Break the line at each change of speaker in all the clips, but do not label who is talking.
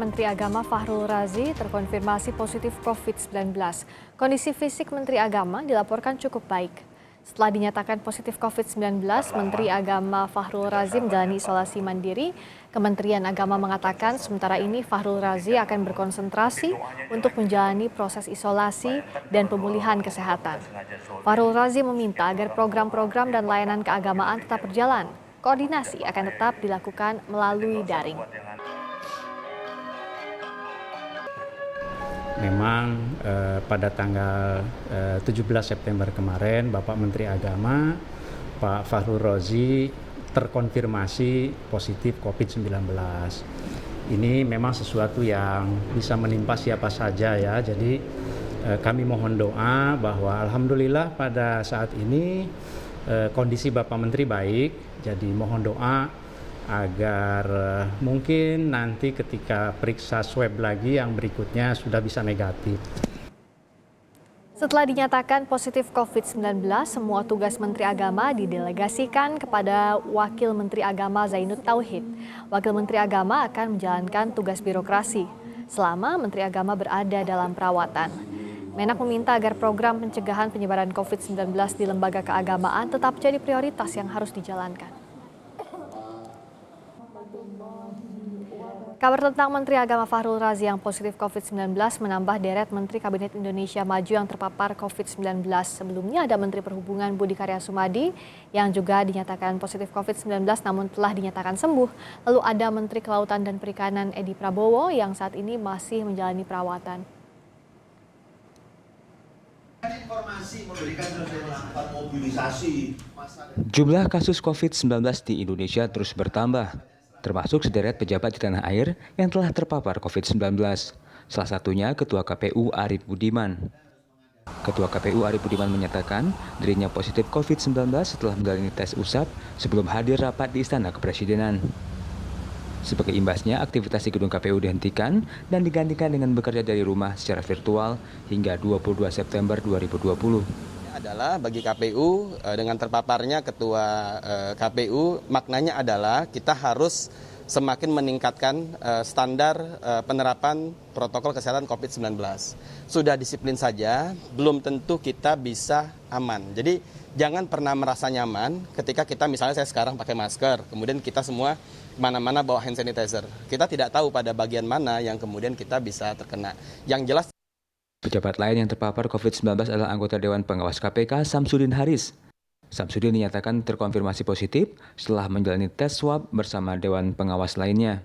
Menteri Agama Fahrul Razi terkonfirmasi positif COVID-19. Kondisi fisik Menteri Agama dilaporkan cukup baik. Setelah dinyatakan positif COVID-19, Menteri Agama Fahrul Razi menjalani isolasi mandiri. Kementerian Agama mengatakan sementara ini Fahrul Razi akan berkonsentrasi untuk menjalani proses isolasi dan pemulihan kesehatan. Fahrul Razi meminta agar program-program dan layanan keagamaan tetap berjalan. Koordinasi akan tetap dilakukan melalui daring.
Memang pada tanggal 17 September kemarin Bapak Menteri Agama Pak Fahrul Razi terkonfirmasi positif COVID-19. Ini memang sesuatu yang bisa menimpa siapa saja ya. Jadi kami mohon doa bahwa alhamdulillah pada saat ini kondisi Bapak Menteri baik. Jadi mohon doa agar mungkin nanti ketika periksa swab lagi yang berikutnya sudah bisa negatif.
Setelah dinyatakan positif COVID-19, semua tugas Menteri Agama didelegasikan kepada Wakil Menteri Agama Zainud Tauhid. Wakil Menteri Agama akan menjalankan tugas birokrasi selama Menteri Agama berada dalam perawatan. Menak meminta agar program pencegahan penyebaran COVID-19 di lembaga keagamaan tetap jadi prioritas yang harus dijalankan. Kabar tentang Menteri Agama Fahrul Razi yang positif COVID-19 menambah deret Menteri Kabinet Indonesia Maju yang terpapar COVID-19. Sebelumnya ada Menteri Perhubungan Budi Karya Sumadi yang juga dinyatakan positif COVID-19 namun telah dinyatakan sembuh. Lalu ada Menteri Kelautan dan Perikanan Edi Prabowo yang saat ini masih menjalani perawatan.
Jumlah kasus COVID-19 di Indonesia terus bertambah, termasuk sederet pejabat di tanah air yang telah terpapar COVID-19. Salah satunya Ketua KPU Arief Budiman. Ketua KPU Arief Budiman menyatakan dirinya positif COVID-19 setelah menjalani tes usap sebelum hadir rapat di Istana Kepresidenan. Sebagai imbasnya, aktivitas di gedung KPU dihentikan dan digantikan dengan bekerja dari rumah secara virtual hingga 22 September 2020.
Adalah bagi KPU dengan terpaparnya Ketua KPU, maknanya adalah kita harus semakin meningkatkan standar penerapan protokol kesehatan COVID-19. Sudah disiplin saja, belum tentu kita bisa aman. Jadi jangan pernah merasa nyaman ketika kita misalnya saya sekarang pakai masker, kemudian kita semua mana-mana bawa hand sanitizer. Kita tidak tahu pada bagian mana yang kemudian kita bisa terkena. Yang jelas
pejabat lain yang terpapar COVID-19 adalah anggota Dewan Pengawas KPK Samsudin Haris. Samsudin dinyatakan terkonfirmasi positif setelah menjalani tes swab bersama Dewan Pengawas lainnya.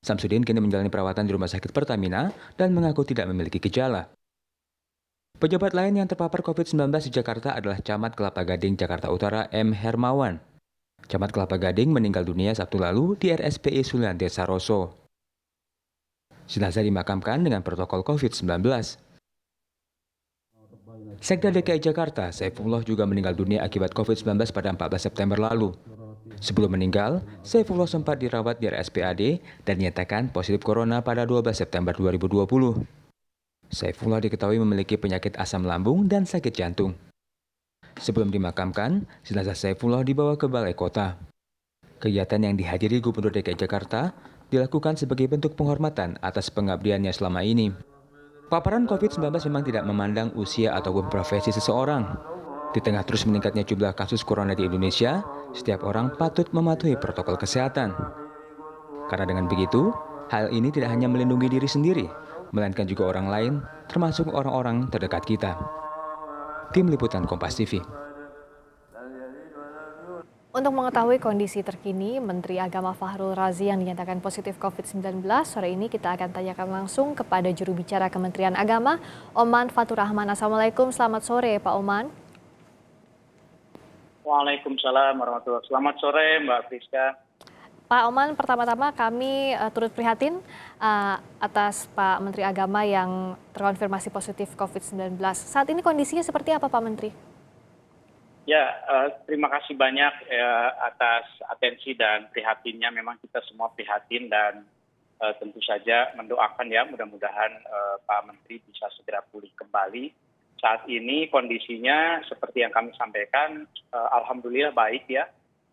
Samsudin kini menjalani perawatan di Rumah Sakit Pertamina dan mengaku tidak memiliki gejala. Pejabat lain yang terpapar COVID-19 di Jakarta adalah Camat Kelapa Gading, Jakarta Utara, M. Hermawan. Camat Kelapa Gading meninggal dunia Sabtu lalu di RSPI Sulianti Saroso. Jenazah dimakamkan dengan protokol COVID-19. Sekda DKI Jakarta, Saifullah juga meninggal dunia akibat COVID-19 pada 14 September lalu. Sebelum meninggal, Saifullah sempat dirawat di RSPAD dan dinyatakan positif corona pada 12 September 2020. Saifullah diketahui memiliki penyakit asam lambung dan sakit jantung. Sebelum dimakamkan, jenazah Saifullah dibawa ke Balai Kota. Kegiatan yang dihadiri Gubernur DKI Jakarta dilakukan sebagai bentuk penghormatan atas pengabdiannya selama ini. Paparan COVID-19 memang tidak memandang usia ataupun profesi seseorang. Di tengah terus meningkatnya jumlah kasus corona di Indonesia, setiap orang patut mematuhi protokol kesehatan. Karena dengan begitu, hal ini tidak hanya melindungi diri sendiri, melainkan juga orang lain, termasuk orang-orang terdekat kita. Tim Liputan Kompas TV.
Untuk mengetahui kondisi terkini Menteri Agama Fahrul Razi yang dinyatakan positif COVID-19, sore ini kita akan tanyakan langsung kepada juru bicara Kementerian Agama, Oman Fatur Rahman. Assalamualaikum, selamat sore Pak Oman.
Waalaikumsalam warahmatullahi wabarakatuh. Selamat sore Mbak Friska.
Pak Oman, pertama-tama kami turut prihatin atas Pak Menteri Agama yang terkonfirmasi positif COVID-19. Saat ini kondisinya seperti apa Pak Menteri?
Ya, terima kasih banyak atas atensi dan prihatinnya. Memang kita semua prihatin dan tentu saja mendoakan ya mudah-mudahan Pak Menteri bisa segera pulih kembali. Saat ini kondisinya seperti yang kami sampaikan, alhamdulillah baik ya.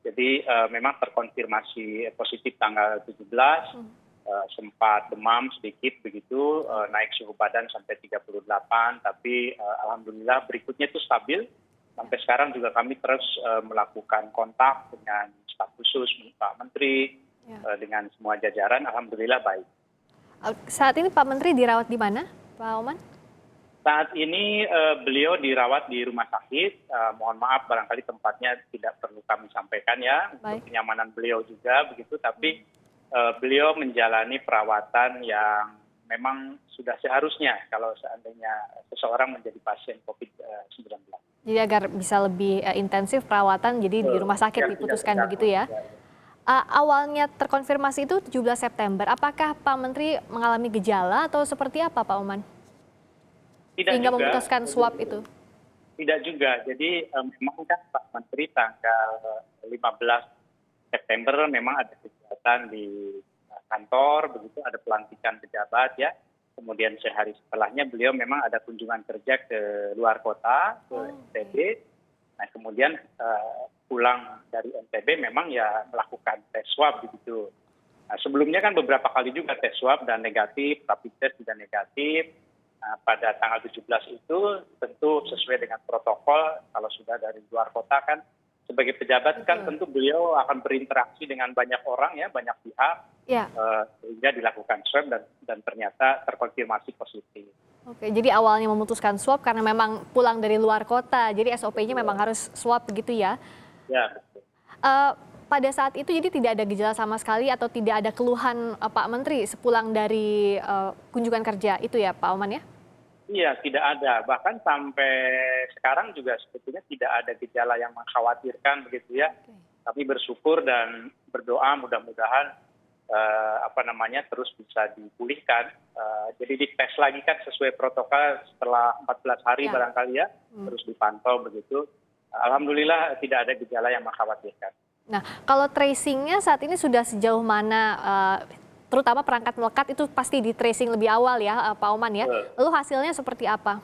Jadi memang terkonfirmasi positif tanggal 17, sempat demam sedikit begitu, naik suhu badan sampai 38, tapi alhamdulillah berikutnya itu stabil. Sampai sekarang juga kami terus melakukan kontak dengan staf khusus Pak Menteri, dengan semua jajaran, alhamdulillah baik.
Saat ini Pak Menteri dirawat di mana, Pak Oman?
Saat ini beliau dirawat di rumah sakit. Mohon maaf barangkali tempatnya tidak perlu kami sampaikan ya, untuk kenyamanan beliau juga begitu. Tapi beliau menjalani perawatan yang memang sudah seharusnya kalau seandainya seseorang menjadi pasien COVID-19.
Jadi agar bisa lebih intensif perawatan, jadi di rumah sakit diputuskan begitu ya? Awalnya terkonfirmasi itu 17 September. Apakah Pak Menteri mengalami gejala atau seperti apa Pak Oman? Sehingga memutuskan swab itu?
Tidak juga. Jadi memang kan Pak Menteri tanggal 15 September memang ada kegiatan di kantor, begitu ada pelantikan pejabat ya. Kemudian sehari setelahnya beliau memang ada kunjungan kerja ke luar kota, ke NTB. Nah kemudian pulang dari NTB memang ya melakukan tes swab begitu. Nah, sebelumnya kan beberapa kali juga tes swab dan negatif, rapid test juga negatif. Nah, pada tanggal 17 itu tentu sesuai dengan protokol, kalau sudah dari luar kota kan sebagai pejabat kan tentu beliau akan berinteraksi dengan banyak orang ya, banyak pihak, sehingga dilakukan swab dan ternyata terkonfirmasi positif.
Oke, jadi awalnya memutuskan swab karena memang pulang dari luar kota, jadi SOP-nya memang harus swab begitu ya?
Ya, betul.
Pada saat itu jadi tidak ada gejala sama sekali atau tidak ada keluhan Pak Menteri sepulang dari kunjungan kerja itu ya Pak Oman ya?
Iya, tidak ada. Bahkan sampai sekarang juga sebetulnya tidak ada gejala yang mengkhawatirkan begitu ya. Kami bersyukur dan berdoa mudah-mudahan terus bisa dipulihkan. Jadi dites lagi kan sesuai protokol setelah 14 hari barangkali ya, terus dipantau begitu. Alhamdulillah tidak ada gejala yang mengkhawatirkan.
Nah, kalau tracingnya saat ini sudah sejauh mana, terutama perangkat melekat itu pasti di tracing lebih awal ya Pak Oman ya. Lalu hasilnya seperti apa?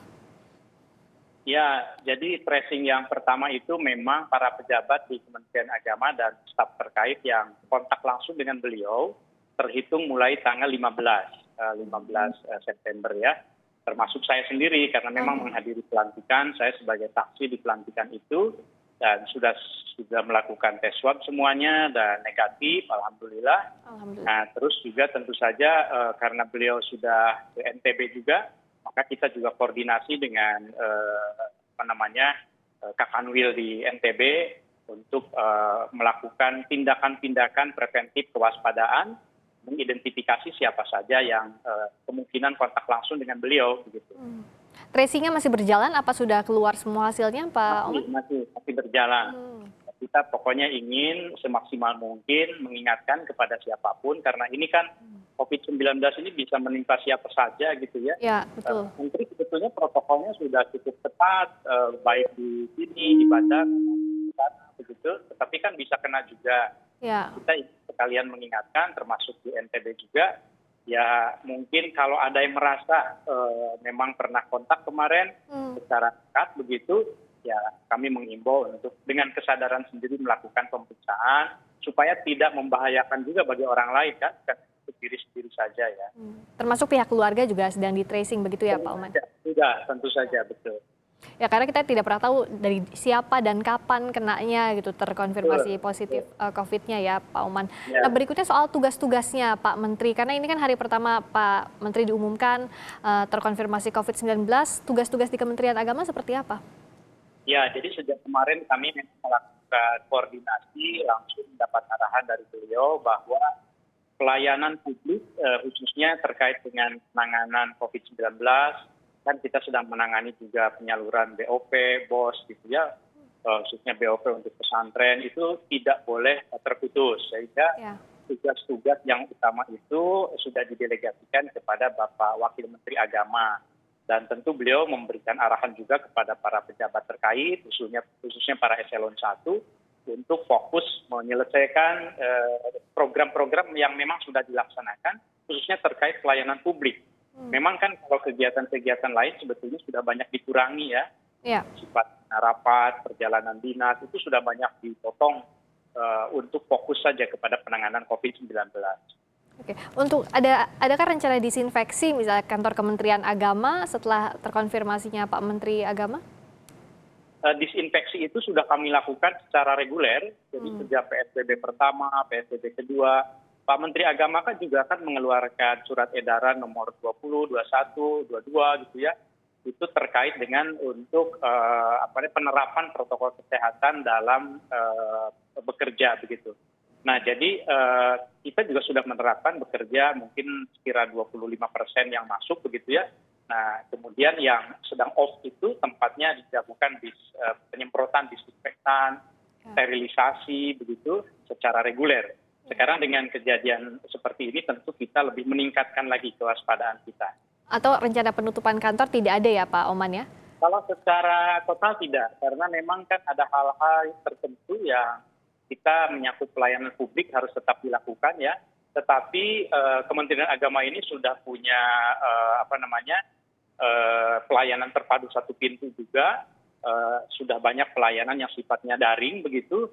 Ya, jadi tracing yang pertama itu memang para pejabat di Kementerian Agama dan staf terkait yang kontak langsung dengan beliau terhitung mulai tanggal 15 September ya. Termasuk saya sendiri karena memang menghadiri pelantikan, saya sebagai saksi di pelantikan itu dan sudah melakukan tes swab semuanya dan negatif, alhamdulillah. Nah, terus juga tentu saja karena beliau sudah ke NTB juga, maka kita juga koordinasi dengan Kakanwil di NTB untuk melakukan tindakan-tindakan preventif kewaspadaan, mengidentifikasi siapa saja yang kemungkinan kontak langsung dengan beliau begitu.
Tracingnya masih berjalan? Apa sudah keluar semua hasilnya, Pak Oman?
Masih berjalan. Kita pokoknya ingin semaksimal mungkin mengingatkan kepada siapapun karena ini kan COVID-19 ini bisa menimpa siapa saja gitu ya.
Ya, betul.
Menteri sebetulnya protokolnya sudah cukup ketat, baik di sini, di Bandar, begitu. Tetapi kan bisa kena juga.
Ya.
Kita sekalian mengingatkan, termasuk di NTB juga. Ya mungkin kalau ada yang merasa memang pernah kontak kemarin secara dekat begitu, ya kami mengimbau untuk dengan kesadaran sendiri melakukan pemeriksaan supaya tidak membahayakan juga bagi orang lain kan, bukan untuk diri sendiri saja ya.
Termasuk pihak keluarga juga sedang di tracing begitu ya Pak Oman?
Sudah, tentu saja betul.
Ya karena kita tidak pernah tahu dari siapa dan kapan kenanya gitu terkonfirmasi positif COVID-nya ya Pak Oman. Ya. Nah berikutnya soal tugas-tugasnya Pak Menteri, karena ini kan hari pertama Pak Menteri diumumkan terkonfirmasi COVID-19, tugas-tugas di Kementerian Agama seperti apa?
Ya, jadi sejak kemarin kami melakukan koordinasi langsung mendapat arahan dari beliau bahwa pelayanan publik khususnya terkait dengan penanganan COVID-19, kan kita sedang menangani juga penyaluran BOP, BOS gitu ya, khususnya BOP untuk pesantren itu tidak boleh terputus, sehingga tugas-tugas yang utama itu sudah didelegasikan kepada Bapak Wakil Menteri Agama. Dan tentu beliau memberikan arahan juga kepada para pejabat terkait, khususnya para eselon 1, untuk fokus menyelesaikan program-program yang memang sudah dilaksanakan, khususnya terkait pelayanan publik. Memang kan kalau kegiatan-kegiatan lain sebetulnya sudah banyak dikurangi ya. Sifat rapat, perjalanan dinas, itu sudah banyak dipotong untuk fokus saja kepada penanganan COVID-19.
Oke, untuk adakah rencana disinfeksi misalnya kantor Kementerian Agama setelah terkonfirmasinya Pak Menteri Agama?
Disinfeksi itu sudah kami lakukan secara reguler, jadi sejak PSBB pertama, PSBB kedua, Pak Menteri Agama kan juga akan mengeluarkan surat edaran nomor 20, 21, 22 gitu ya, itu terkait dengan untuk penerapan protokol kesehatan dalam bekerja begitu. Nah, jadi kita juga sudah menerapkan bekerja mungkin sekira 25% yang masuk begitu ya. Nah, kemudian yang sedang off itu tempatnya dilakukan penyemprotan disinfektan, sterilisasi begitu secara reguler. Sekarang dengan kejadian seperti ini tentu kita lebih meningkatkan lagi kewaspadaan kita.
Atau rencana penutupan kantor tidak ada ya Pak Oman ya?
Kalau secara total tidak, karena memang kan ada hal-hal tertentu yang kita menyangkut pelayanan publik harus tetap dilakukan ya. Tetapi Kementerian Agama ini sudah punya pelayanan terpadu satu pintu juga, sudah banyak pelayanan yang sifatnya daring begitu,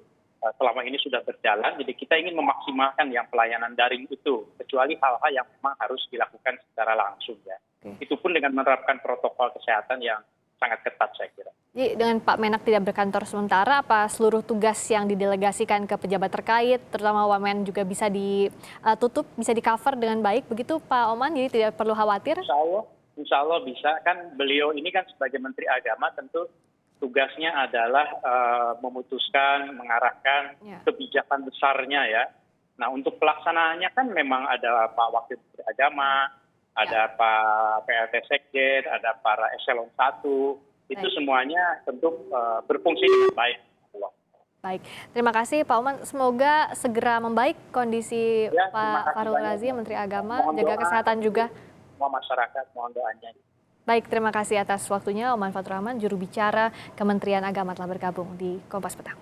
selama ini sudah berjalan, jadi kita ingin memaksimalkan yang pelayanan daring itu, kecuali hal-hal yang memang harus dilakukan secara langsung ya. Itu pun dengan menerapkan protokol kesehatan yang sangat ketat saya kira.
Jadi dengan Pak Menak tidak berkantor sementara, apa seluruh tugas yang didelegasikan ke pejabat terkait, terutama Wamen juga bisa ditutup, bisa di-cover dengan baik begitu Pak Oman, jadi tidak perlu khawatir?
Insya Allah bisa, kan beliau ini kan sebagai Menteri Agama tentu tugasnya adalah memutuskan, mengarahkan kebijakan besarnya ya. Nah untuk pelaksanaannya kan memang ada Pak Wakil Menteri Agama, ada Pak PLT Sekjen, ada para eselon 1, itu semuanya tentu berfungsi dengan baik.
Baik, terima kasih Pak Oman. Semoga segera membaik kondisi Pak Fahrul Razi, Menteri Agama, jaga kesehatan juga.
Semua masyarakat, mohon doanya.
Baik, terima kasih atas waktunya Oman Fatur Rahman, juru bicara Kementerian Agama telah bergabung di Kompas Petang.